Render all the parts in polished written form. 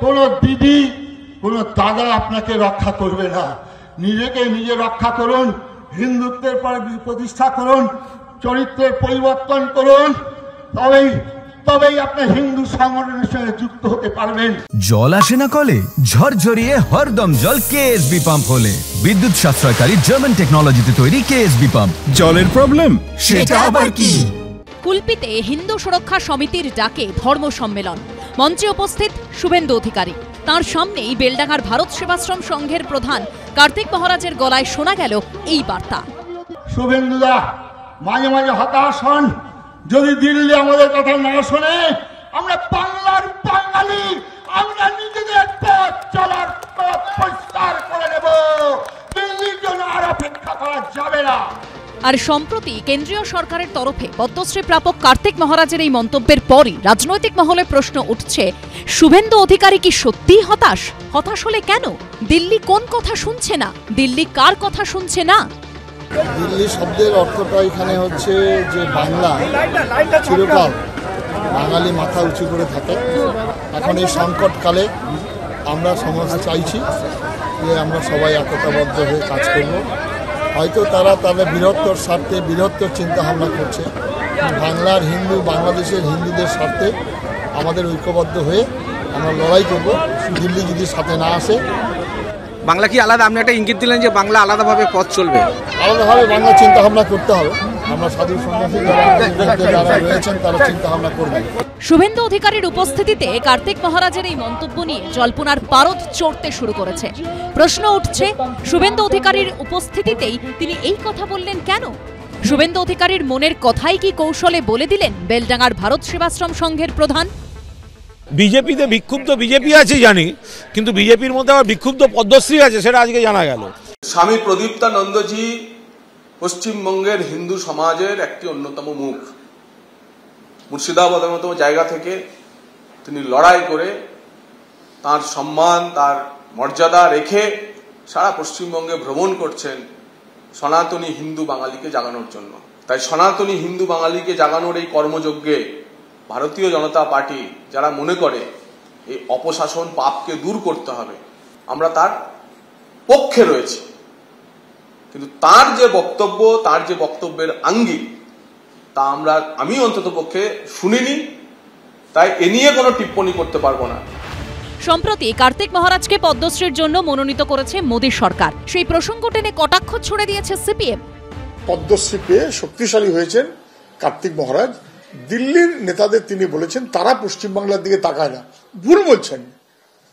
কোনো দিদি কোনো দাদা আপনাকে রক্ষা করবে না। নিজেকে নিজে রক্ষা করুন, হিন্দুত্বের পর প্রতিষ্ঠা করুন, চরিত্রের পরিবর্তন করুন, তবেই আপনি হিন্দু সংগঠনের সঙ্গে যুক্ত হতে পারবেন। জল আসে না কলে, ঝরঝরিয়ে হরদম জল কেএসবি পাম্প হলে। বিদ্যুৎ সাশ্রয়কারী জার্মান টেকনোলজিতে তৈরি কেএসবি পাম্প। জলের প্রবলেম সেটা আবার কি? কুলপিতে হিন্দু সুরক্ষা সমিতির ডাকে ধর্ম সম্মেলন। মঞ্চে উপস্থিত শুভেন্দু অধিকারী। তার সামনেই বেলডাঙ্গার ভারত সেবাশ্রম সংঘের প্রধান কার্তিক মহারাজের গলায় শোনা গেল এই বার্তা। শুভেন্দুদা মাঝে মাঝে হতাশ হন, যদি দিল্লি আমাদের কথা না শোনে, আমরা বাংলার বাঙালি, আমরা নিজেদের পথ চলার পথ পরিষ্কার করে নেব। দিল্লির জন্য আর অপেক্ষা করা যাবে না। আর সম্প্রতি কেন্দ্রীয় সরকারের তরফে পদ্মশ্রী প্রাপক কার্তিক মহারাজের এই মন্তব্যের পরই রাজনৈতিক মহলে প্রশ্ন উঠছে, শুভেন্দু অধিকারী কি সত্যিই হতাশ? হতাশ হলে কেন? দিল্লি কোন কথা শুনছে না? দিল্লি কার কথা শুনছে না? দিল্লি শব্দের অর্থটা এখানে হচ্ছে যে বাংলা চিরকাল বাঙালি মাথা উঁচু করে থাকে। এখন এই সংকটকালে আমরা সমাজ চাইছি যে আমরা সবাই একতাবদ্ধ হয়ে কাজ করব। হয়তো তারা তাদের বৃহত্তর স্বার্থে বৃহত্তর চিন্তাভাবনা করছে। বাংলার হিন্দু, বাংলাদেশের হিন্দুদের স্বার্থে আমাদের ঐক্যবদ্ধ হয়ে আমরা লড়াই করব। দিল্লি যদি সাথে না আসে। বাংলা কি আলাদা? আপনি একটা ইঙ্গিত দিলেন যে বাংলা আলাদাভাবে পথ চলবে। আলাদাভাবে বাংলা চিন্তাভাবনা করতে হবে। আমরা সাধু সন্ন্যাসী যারা রয়েছেন তারা চিন্তাভাবনা করবেন। শুভেন্দু অধিকারীর উপস্থিতিতে কার্তিক মহারাজের এই মন্তব্য নিয়ে জল্পনার পারদ চড়তে শুরু করেছে। প্রশ্ন উঠছে, শুভেন্দু অধিকারীর উপস্থিতিতেই তিনি এই কথা বললেন কেন? শুভেন্দু অধিকারীর মনের কথাই কি কৌশলে বলে দিলেন বেলডাঙ্গার ভারত সেবাশ্রম সংঘের প্রধান? বিজেপিতে বিক্ষুব্ধ বিজেপি আছে জানি, কিন্তু বিজেপির মধ্যে আবার বিক্ষুব্ধ পদ্মশ্রী আছে, সেটা আজকে জানা গেল। স্বামী প্রদীপ্তানন্দজি পশ্চিমবঙ্গের হিন্দু সমাজের একটি অন্যতম মুখ। মুর্শিদাবাদের মতো জায়গা থেকে তিনি লড়াই করে তার সম্মান, তার মর্যাদা রেখে সারা পশ্চিমবঙ্গে ভ্রমণ করছেন সনাতনী হিন্দু বাঙালিকে জাগানোর জন্য। তাই সনাতনী হিন্দু বাঙালিকে জাগানোর এই কর্মযজ্ঞে ভারতীয় জনতা পার্টি যারা মনে করে এই অপশাসন পাপকে দূর করতে হবে, আমরা তার পক্ষে রয়েছি। কিন্তু তার যে বক্তব্য, তার যে বক্তব্যের আঙ্গিক, তা আমি অন্তত পক্ষে শুনিনি। তাই এ নিয়ে কোনো টিপ্পণী করতে পারবো না। সম্প্রতি কার্তিক মহারাজকে পদ্মশ্রীর জন্য মনোনীত করেছে মোদী সরকার। সেই প্রসঙ্গ টেনে কটাক্ষ ছুড়ে দিয়েছে সিপিএম। পদ্মশ্রী পেয়ে শক্তিশালী হয়েছেন কার্তিক মহারাজ। দিল্লির নেতাদের তিনি বলেছেন তারা পশ্চিমবাংলার দিকে তাকায় না। ভুল বলছেন।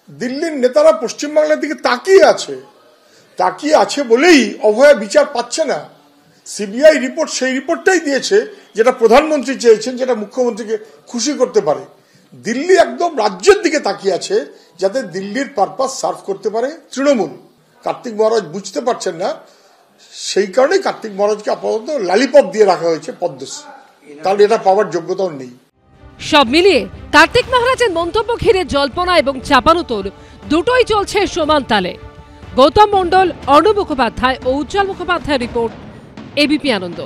দিল্লির নেতারা পশ্চিমবাংলার দিকে তাকিয়ে আছে বলেই অভয়া বিচার পাচ্ছে না। সিবিআই রিপোর্ট সেই রিপোর্টটাই দিয়েছে যেটা প্রধানমন্ত্রী চেয়েছেন, যেটা মুখ্যমন্ত্রীকে খুশি করতে পারে। দিল্লি একদম রাজ্যের দিকে তাকিয়ে আছে যাতে দিল্লির পারপাস সার্ভ করতে পারে তৃণমূল। কার্তিক মহারাজ বুঝতে পারছেন না, সেই কারণেই কার্তিক মহারাজকে আপাতত লালিপপ দিয়ে রাখা হয়েছে পদ্মশ্রী। তাহলে এটা পাওয়ার যোগ্যতাও নেই। সব মিলিয়ে কার্তিক মহারাজের মন্তব্য ঘিরে জল্পনা এবং চাপানুতোর দুটোই চলছে সমান তালে। গৌতম মণ্ডল, অর্ণব মুখোপাধ্যায় ও উজ্জ্বল মুখোপাধ্যায়ের রিপোর্ট, এবিপি আনন্দ।